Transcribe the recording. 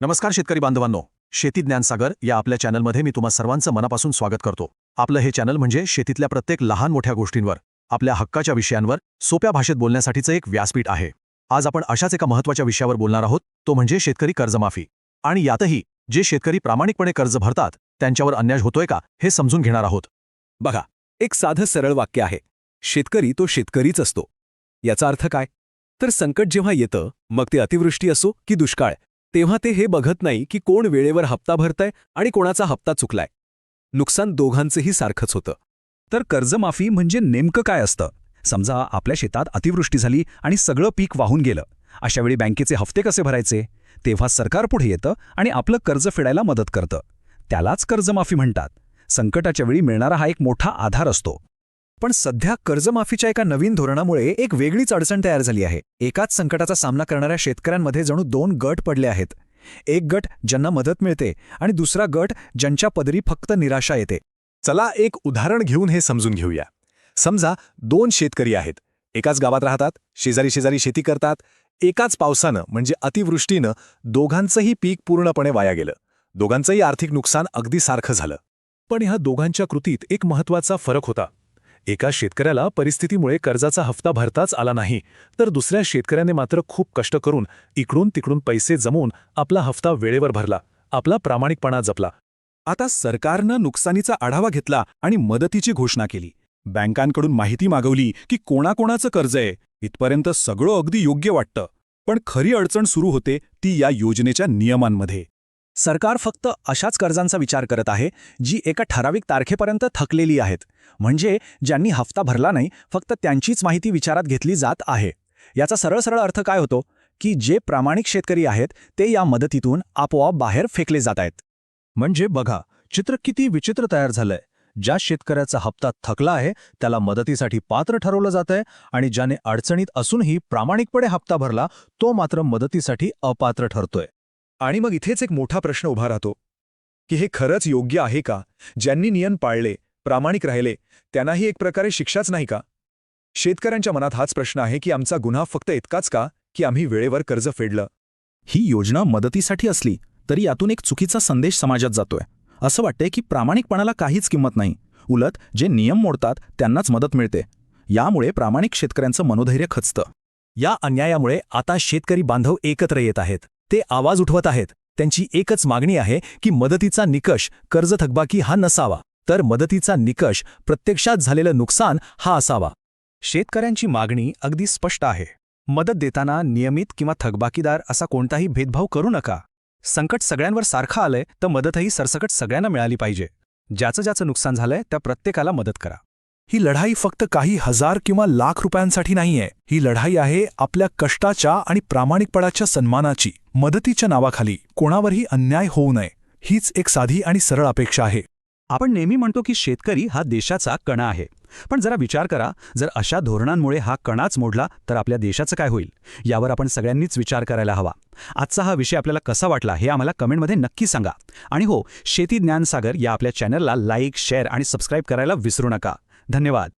नमस्कार शेतकरी बांधवांनो, शेती ज्ञानसागर या आपल्या चॅनलमध्ये मी तुम्हा सर्वांचं मनापासून स्वागत करतो. आपलं हे चॅनल म्हणजे शेतीतल्या प्रत्येक लहान मोठ्या गोष्टींवर, आपल्या हक्काच्या विषयांवर सोप्या भाषेत बोलण्यासाठीचं एक व्यासपीठ आहे. आज आपण अशाच एका महत्त्वाच्या विषयावर बोलणार आहोत, तो म्हणजे शेतकरी कर्जमाफी. आणि यातही जे शेतकरी प्रामाणिकपणे कर्ज भरतात त्यांच्यावर अन्याय होतोय का हे समजून घेणार आहोत. बघा, एक साधं सरळ वाक्य आहे, शेतकरी तो शेतकरीच असतो. याचा अर्थ काय? तर संकट जेव्हा येतं, मग ते अतिवृष्टी असो की दुष्काळ, तेव्हा ते हे बघत नाही की कोण वेळेवर हप्ता भरतंय आणि कोणाचा हप्ता चुकलाय. नुकसान दोघांचंही सारखंच होतं. तर कर्जमाफी म्हणजे नेमकं काय असतं? समजा आपल्या शेतात अतिवृष्टी झाली आणि सगळं पीक वाहून गेलं. अशावेळी बँकेचे हप्ते कसे भरायचे? तेव्हा सरकार पुढे येतं आणि आपलं कर्ज फेडायला मदत करतं. त्यालाच कर्जमाफी म्हणतात. संकटाच्या वेळी मिळणारा हा एक मोठा आधार असतो. पण सध्या कर्जमाफीच्या एका नवीन धोरणामुळे एक वेगळीच अडचण तयार झाली आहे. एकाच संकटाचा सामना करणाऱ्या शेतकऱ्यांमध्ये जणू दोन गट पडले आहेत. एक गट ज्यांना मदत मिळते आणि दुसरा गट ज्यांच्या पदरी फक्त निराशा येते. चला एक उदाहरण घेऊन हे समजून घेऊया. समजा दोन शेतकरी आहेत, एकाच गावात राहतात, शेजारी शेजारी शेती करतात. एकाच पावसानं म्हणजे अतिवृष्टीनं दोघांचंही पीक पूर्णपणे वाया गेलं. दोघांचंही आर्थिक नुकसान अगदी सारखं झालं. पण ह्या दोघांच्या कृतीत एक महत्त्वाचा फरक होता. एका शेतकऱ्याला परिस्थितीमुळे कर्जाचा हप्ता भरताच आला नाही, तर दुसऱ्या शेतकऱ्याने मात्र खूप कष्ट करून इकडून तिकडून पैसे जमवून आपला हप्ता वेळेवर भरला, आपला प्रामाणिकपणा जपला. आता सरकारनं नुकसानीचा आढावा घेतला आणि मदतीची घोषणा केली. बँकांकडून माहिती मागवली की कोणाकोणाचं कर्ज आहे. इथपर्यंत सगळं अगदी योग्य वाटतं. पण खरी अडचण सुरू होते ती या योजनेच्या नियमांमध्ये. सरकार फक्त अशाच कर्जांचा विचार करत आहे जी एका ठराविक तारखेपर्यंत थकलेली आहेत. म्हणजे ज्यांनी हप्ता भरला नाही, फक्त त्यांचीच माहिती विचारात घेतली जात आहे. याचा सरळ अर्थ काय होतो की जे प्रामाणिक शेतकरी आहेत ते या मदतीतून आपोआप बाहेर फेकले जात आहेत. म्हणजे बघा, चित्र किती विचित्र तयार झालंय. ज्या शेतकऱ्याचा हप्ता थकला आहे त्याला मदतीसाठी पात्र ठरवलं जातंय आणि ज्याने अडचणीत असूनही प्रामाणिकपणे हप्ता भरला तो मात्र मदतीसाठी अपात्र ठरतोय. आणि मग इथेच एक मोठा प्रश्न उभा राहतो की हे खरंच योग्य आहे का? ज्यांनी नियम पाळले, प्रामाणिक राहिले, त्यांनाही एक प्रकारे शिक्षाच नाही का? शेतकऱ्यांच्या मनात हाच प्रश्न आहे की आमचा गुन्हा फक्त इतकाच का की आम्ही वेळेवर कर्ज फेडलं? ही योजना मदतीसाठी असली तरी यातून एक चुकीचा संदेश समाजात जातोय. असं वाटतंय की प्रामाणिकपणाला काहीच किंमत नाही. उलट जे नियम मोडतात त्यांनाच मदत मिळते. यामुळे प्रामाणिक शेतकऱ्यांचं मनोधैर्य खचतं. या अन्यायामुळे आता शेतकरी बांधव एकत्र येत आहेत. ते आवाज उठवत आहेत. त्यांची एकच मागणी आहे की मदतीचा निकष कर्ज थकबाकी हा नसावा, तर मदतीचा निकष प्रत्यक्षात झालेलं नुकसान हा असावा. शेतकऱ्यांची मागणी अगदी स्पष्ट आहे. मदत देताना नियमित किंवा थकबाकीदार असा कोणताही भेदभाव करू नका. संकट सगळ्यांवर सारखं आलंय तर मदतही सरसकट सगळ्यांना मिळाली पाहिजे. ज्याचं नुकसान झालंय त्या प्रत्येकाला मदत करा. ही लढाई फक्त काही हजार किंवा लाख रुपयांसाठी नाहीये. ही लढाई आहे आपल्या कष्टाच्या आणि प्रामाणिकपणाच्या सन्मानाची. मदतीच्या नावाखाली कोणावरही अन्याय होऊ नये, हीच एक साधी आणि सरळ अपेक्षा आहे. आपण नेहमी म्हणतो की शेतकरी हा देशाचा कणा आहे. पण जरा विचार करा, जर अशा धोरणांमुळे हा कणाच मोडला तर आपल्या देशाचं काय होईल? यावर आपण सगळ्यांनीच विचार करायला हवा. आजचा हा विषय आपल्याला कसा वाटला हे आम्हाला कमेंटमध्ये नक्की सांगा. आणि हो, शेती ज्ञानसागर या आपल्या चॅनलला लाईक, शेअर आणि सबस्क्राईब करायला विसरू नका. धन्यवाद.